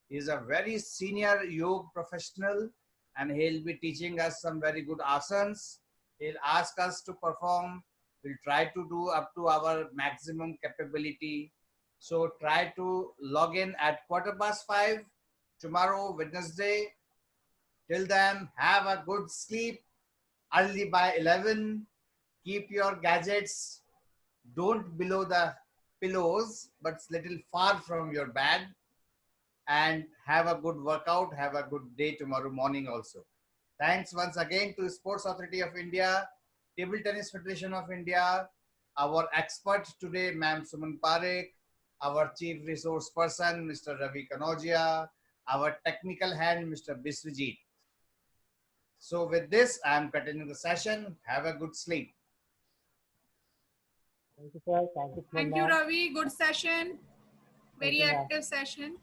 He is a very senior yoga professional, and he'll be teaching us some very good asanas. He'll ask us to perform. We'll try to do up to our maximum capability. So try to log in at 5:15 tomorrow, Wednesday. Till then, have a good sleep early by 11. Keep your gadgets don't below the pillows, but little far from your bed. And have a good workout. Have a good day tomorrow morning also. Thanks once again to Sports Authority of India, Table Tennis Federation of India, our expert today, Ma'am Suman Parekh, our Chief Resource Person, Mr. Ravi Kanodia, our technical hand, Mr. Biswajit. So with this, I am continuing the session. Have a good sleep. Thank you, sir. Thank you, Thank you, ma'am. Ravi. Good session. Very Thank you, ma'am. active session.